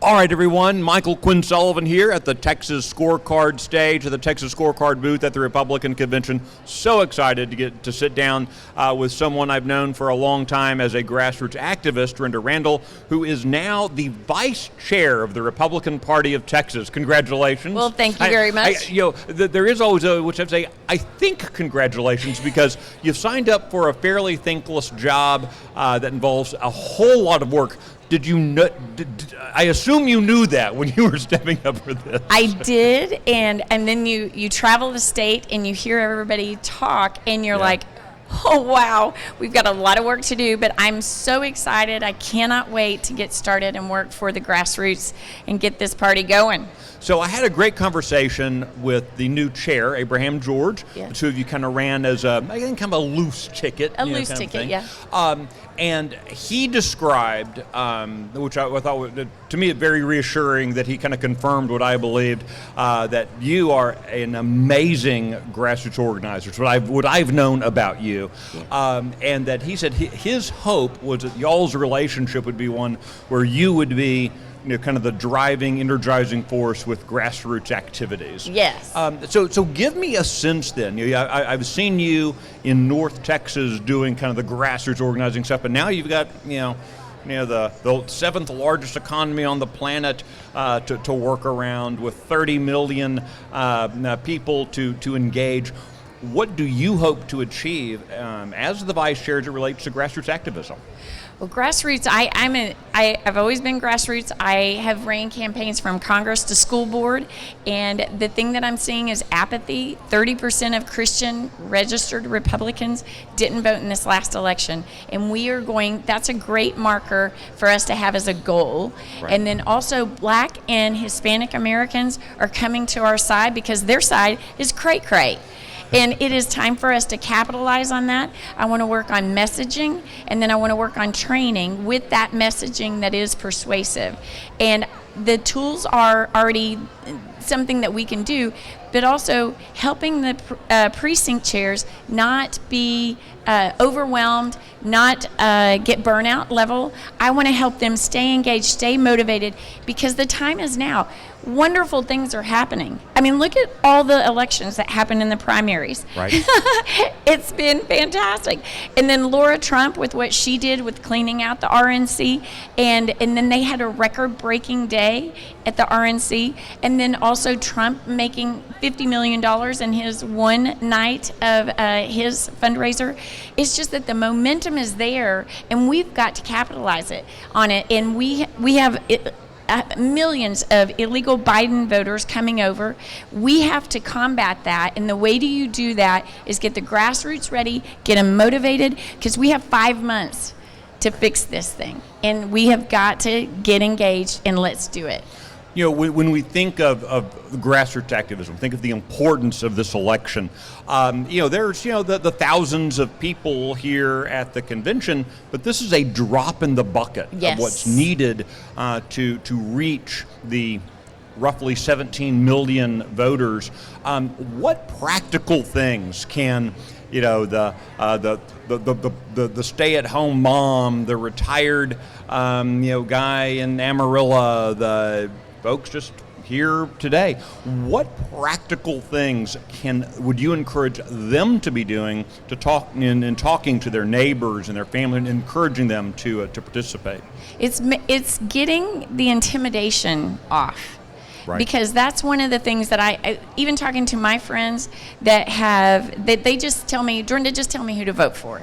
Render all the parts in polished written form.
All right, everyone. Michael Quinn Sullivan here at the Texas Scorecard stage, at the Texas Scorecard booth at the Republican Convention. So excited to get to sit down with someone I've known for a long time as a grassroots activist, D'rinda Randall, who is now the vice chair of the Republican Party of Texas. Congratulations. Well, thank you very much. There is always which I say, I think congratulations, because you've signed up for a fairly thankless job that involves a whole lot of work. Did you know? I assume you knew that when you were stepping up for this. I did, and then you travel the state and you hear everybody talk, and you're like, oh wow, we've got a lot of work to do, but I'm so excited. I cannot wait to get started and work for the grassroots and get this party going. So I had a great conversation with the new chair, Abraham George. Yeah. The two of you kind of ran as I think kind of a loose ticket. Loose ticket, yeah. And he described, which I thought, to me, very reassuring, that he kind of confirmed what I believed, that you are an amazing grassroots organizer. It's what I've known about you. Yeah. And that he said his hope was that y'all's relationship would be one where you would be kind of the driving, energizing force with grassroots activities. Yes. So give me a sense then. I've seen you in North Texas doing kind of the grassroots organizing stuff, but now you've got the seventh largest economy on the planet to work around, with 30 million people to engage. What do you hope to achieve as the vice chair as it relates to grassroots activism? Well, grassroots, I've always been grassroots. I have ran campaigns from Congress to school board, and the thing that I'm seeing is apathy. 30% of Christian registered Republicans didn't vote in this last election, and that's a great marker for us to have as a goal. Right. And then also Black and Hispanic Americans are coming to our side because their side is cray-cray. And it is time for us to capitalize on that. I want to work on messaging, and then I want to work on training with that messaging that is persuasive. And the tools are already something that we can do, but also helping the precinct chairs not be overwhelmed, not get burnout level. I want to help them stay engaged, stay motivated, because the time is now. Wonderful things are happening. I mean, look at all the elections that happened in the primaries. Right. It's been fantastic. And then Laura Trump with what she did with cleaning out the RNC, and then they had a record-breaking day at the RNC, and then also Trump making $50 million in his one night of his fundraiser. It's just that the momentum is there, and we've got to capitalize on it. And we have millions of illegal Biden voters coming over. We have to combat that, and the way you do that is get the grassroots ready, get them motivated, because we have 5 months to fix this thing, and we have got to get engaged, and let's do it. When we think of grassroots activism, think of the importance of this election. There's the thousands of people here at the convention, but this is a drop in the bucket of what's needed to reach the roughly 17 million voters. What practical things can the stay-at-home mom, the retired guy in Amarillo, the folks just here today, what practical things would you encourage them to be doing to talking to their neighbors and their family and encouraging them to participate? It's getting the intimidation off. Right. Because that's one of the things that I even talking to my friends that they just tell me, D'rinda, just tell me who to vote for.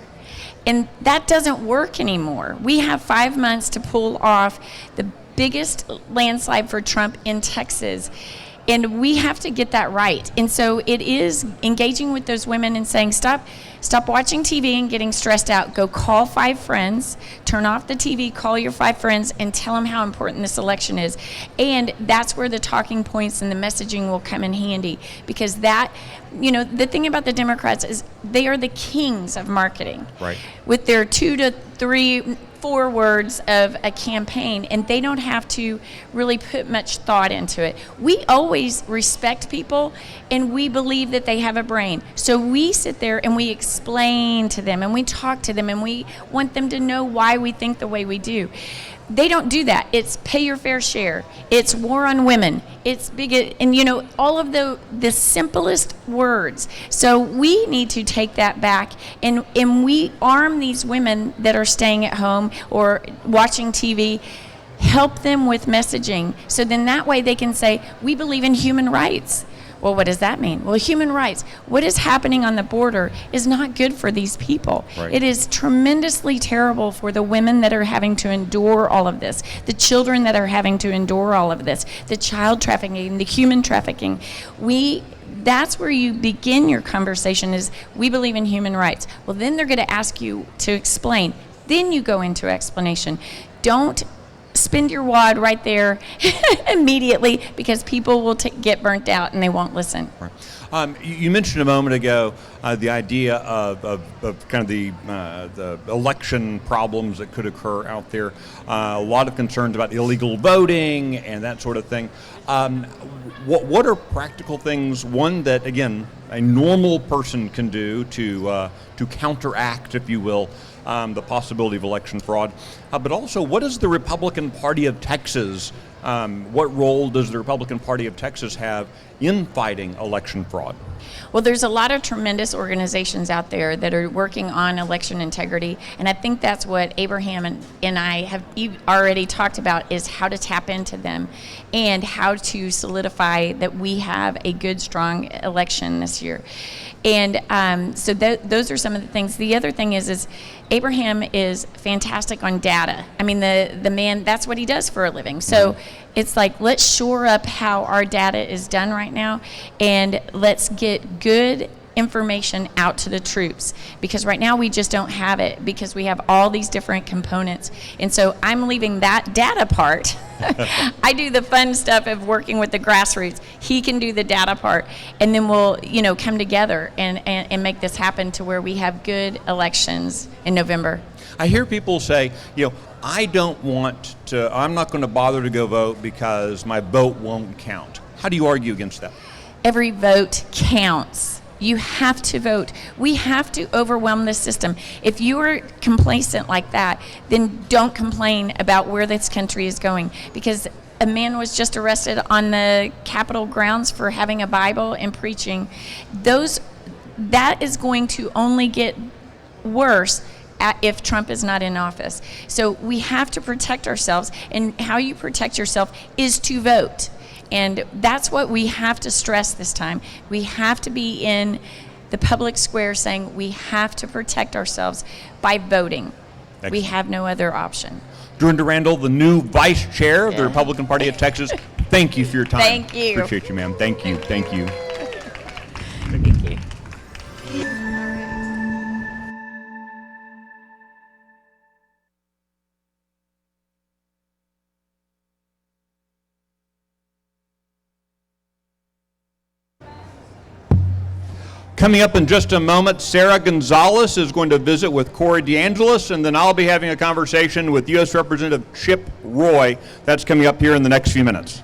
And that doesn't work anymore. We have 5 months to pull off the biggest landslide for Trump in Texas, and we have to get that right. And so it is engaging with those women and saying, stop watching TV and getting stressed out. Go call 5 friends, turn off the TV, call your 5 friends, and tell them how important this election is. And that's where the talking points and the messaging will come in handy, because the thing about the Democrats is they are the kings of marketing. Right. With their 2 to 3, 4 words of a campaign, and they don't have to really put much thought into it. We always respect people, and we believe that they have a brain. So we sit there and we explain to them, and we talk to them, and we want them to know why we think the way we do. They don't do that. It's pay your fair share. It's war on women. It's big, and all of the simplest words. So we need to take that back, and we arm these women that are staying at home or watching TV, help them with messaging. So then that way they can say, we believe in human rights. Well, what does that mean? Well, human rights. What is happening on the border is not good for these people. Right. It is tremendously terrible for the women that are having to endure all of this, the children that are having to endure all of this, the child trafficking, the human trafficking. That's where you begin your conversation is, we believe in human rights. Well, then they're going to ask you to explain. Then you go into explanation. Don't spend your wad right there immediately, because people will get burnt out and they won't listen. Right. You mentioned a moment ago the idea of kind of the election problems that could occur out there. A lot of concerns about illegal voting and that sort of thing. What are practical things, one, that, again, a normal person can do to counteract, if you will, the possibility of election fraud, but also, what does the Republican Party of Texas, what role does the Republican Party of Texas have in fighting election fraud? Well, there's a lot of tremendous organizations out there that are working on election integrity, and I think that's what Abraham and I have already talked about, is how to tap into them and how to solidify that we have a good, strong election this year. And so those are some of the things. The other thing is Abraham is fantastic on data. I mean, the man, that's what he does for a living. So it's like, let's shore up how our data is done right now, and let's get good information out to the troops, because right now we just don't have it, because we have all these different components. And so I'm leaving that data part. I do the fun stuff of working with the grassroots. He can do the data part, and then we'll come together and make this happen to where we have good elections in November. I hear people say, I'm not going to bother to go vote because my vote won't count. How do you argue against that? Every vote counts. You have to vote. We have to overwhelm the system. If you are complacent like that, then don't complain about where this country is going, because a man was just arrested on the Capitol grounds for having a Bible and preaching. That is going to only get worse if Trump is not in office. So we have to protect ourselves, and how you protect yourself is to vote. And that's what we have to stress this time. We have to be in the public square saying we have to protect ourselves by voting. Excellent. We have no other option. D'rinda Randall, the new vice chair of the Republican Party of Texas, thank you for your time. Thank you. Appreciate you, ma'am. Thank you. Thank you. Thank you. Coming up in just a moment, Sarah Gonzalez is going to visit with Corey DeAngelis, and then I'll be having a conversation with U.S. Representative Chip Roy. That's coming up here in the next few minutes.